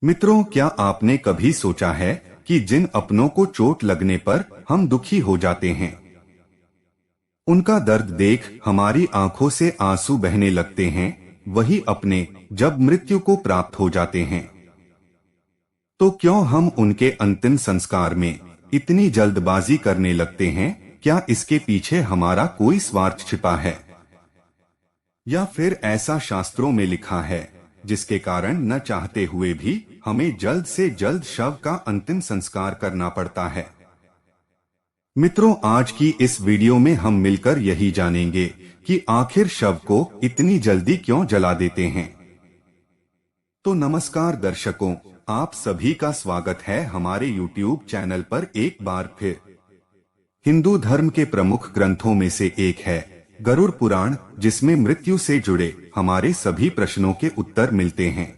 मित्रों, क्या आपने कभी सोचा है कि जिन अपनों को चोट लगने पर हम दुखी हो जाते हैं, उनका दर्द देख हमारी आंखों से आंसू बहने लगते हैं, वही अपने जब मृत्यु को प्राप्त हो जाते हैं तो क्यों हम उनके अंतिम संस्कार में इतनी जल्दबाजी करने लगते हैं? क्या इसके पीछे हमारा कोई स्वार्थ छिपा है, या फिर ऐसा शास्त्रों में लिखा है जिसके कारण न चाहते हुए भी हमें जल्द से जल्द शव का अंतिम संस्कार करना पड़ता है? मित्रों, आज की इस वीडियो में हम मिलकर यही जानेंगे कि आखिर शव को इतनी जल्दी क्यों जला देते हैं। तो नमस्कार दर्शकों, आप सभी का स्वागत है हमारे YouTube चैनल पर एक बार फिर। हिंदू धर्म के प्रमुख ग्रंथों में से एक है गरुड़ पुराण, जिसमें मृत्यु से जुड़े हमारे सभी प्रश्नों के उत्तर मिलते हैं।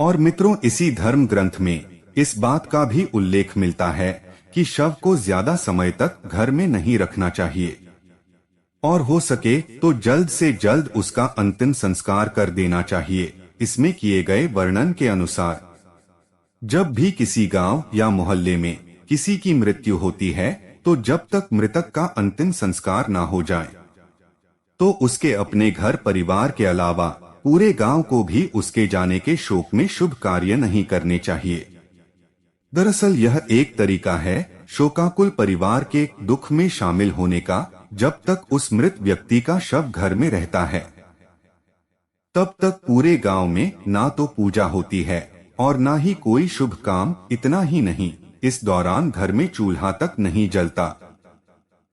और मित्रों, इसी धर्म ग्रंथ में इस बात का भी उल्लेख मिलता है कि शव को ज्यादा समय तक घर में नहीं रखना चाहिए और हो सके तो जल्द से जल्द उसका अंतिम संस्कार कर देना चाहिए। इसमें किए गए वर्णन के अनुसार जब भी किसी गांव या मोहल्ले में किसी की मृत्यु होती है तो जब तक मृतक का अंतिम संस्कार ना हो जाए तो उसके अपने घर परिवार के अलावा पूरे गांव को भी उसके जाने के शोक में शुभ कार्य नहीं करने चाहिए। दरअसल यह एक तरीका है शोकाकुल परिवार के दुख में शामिल होने का। जब तक उस मृत व्यक्ति का शव घर में रहता है तब तक पूरे गांव में ना तो पूजा होती है और ना ही कोई शुभ काम। इतना ही नहीं, इस दौरान घर में चूल्हा तक नहीं जलता।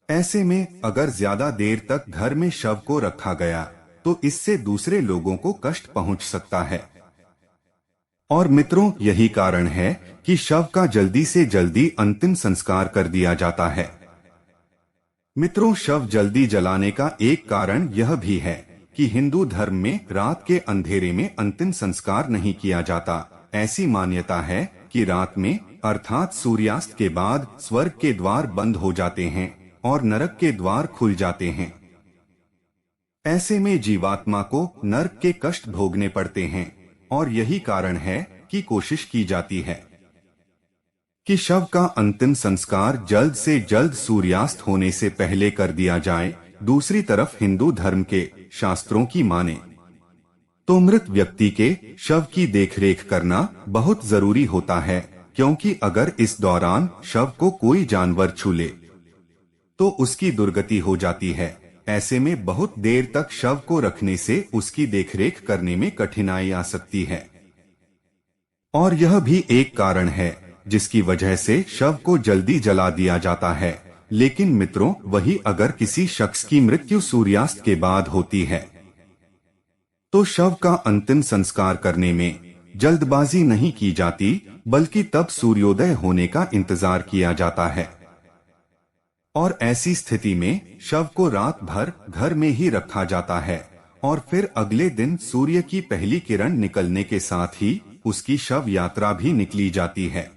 ऐसे में अगर ज्यादा देर तक घर में शव को रखा गया तो इससे दूसरे लोगों को कष्ट पहुंच सकता है। और मित्रों, यही कारण है कि शव का जल्दी से जल्दी अंतिम संस्कार कर दिया जाता है। मित्रों, शव जल्दी जलाने का एक कारण यह भी है कि हिंदू धर्म में रात के अंधेरे में अंतिम संस्कार नहीं किया जाता। ऐसी मान्यता है कि रात में अर्थात सूर्यास्त के बाद स्वर्ग के द्वार बंद हो जाते हैं और नरक के द्वार खुल जाते हैं। ऐसे में जीवात्मा को नरक के कष्ट भोगने पड़ते हैं और यही कारण है कि कोशिश की जाती है कि शव का अंतिम संस्कार जल्द से जल्द सूर्यास्त होने से पहले कर दिया जाए। दूसरी तरफ हिंदू धर्म के शास्त्रों की माने तो मृत व्यक्ति के शव की देखरेख करना बहुत जरूरी होता है, क्योंकि अगर इस दौरान शव को कोई जानवर छू ले तो उसकी दुर्गति हो जाती है। ऐसे में बहुत देर तक शव को रखने से उसकी देखरेख करने में कठिनाई आ सकती है और यह भी एक कारण है जिसकी वजह से शव को जल्दी जला दिया जाता है। लेकिन मित्रों, वही अगर किसी शख्स की मृत्यु सूर्यास्त के बाद होती है तो शव का अंतिम संस्कार करने में जल्दबाजी नहीं की जाती, बल्कि तब सूर्योदय होने का इंतजार किया जाता है। और ऐसी स्थिति में शव को रात भर घर में ही रखा जाता है और फिर अगले दिन सूर्य की पहली किरण निकलने के साथ ही उसकी शव यात्रा भी निकली जाती है।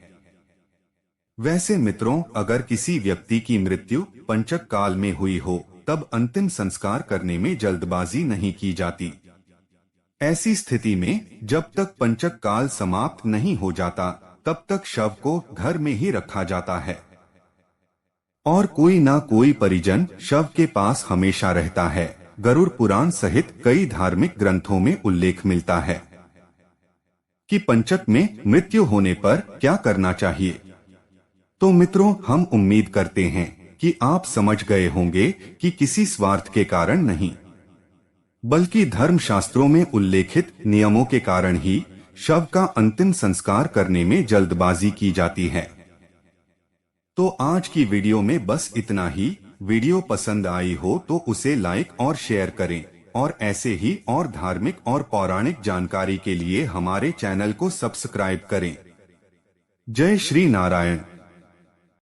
वैसे मित्रों, अगर किसी व्यक्ति की मृत्यु पंचक काल में हुई हो तब अंतिम संस्कार करने में जल्दबाजी नहीं की जाती। ऐसी स्थिति में जब तक पंचक काल समाप्त नहीं हो जाता तब तक शव को घर में ही रखा जाता है और कोई ना कोई परिजन शव के पास हमेशा रहता है। गरुड़ पुराण सहित कई धार्मिक ग्रंथों में उल्लेख मिलता है कि पंचक में मृत्यु होने पर क्या करना चाहिए। तो मित्रों, हम उम्मीद करते हैं कि आप समझ गए होंगे कि किसी स्वार्थ के कारण नहीं, बल्कि धर्म शास्त्रों में उल्लेखित नियमों के कारण ही शव का अंतिम संस्कार करने में जल्दबाजी की जाती है। तो आज की वीडियो में बस इतना ही। वीडियो पसंद आई हो तो उसे लाइक और शेयर करें और ऐसे ही और धार्मिक और पौराणिक जानकारी के लिए हमारे चैनल को सब्सक्राइब करें। जय श्री नारायण।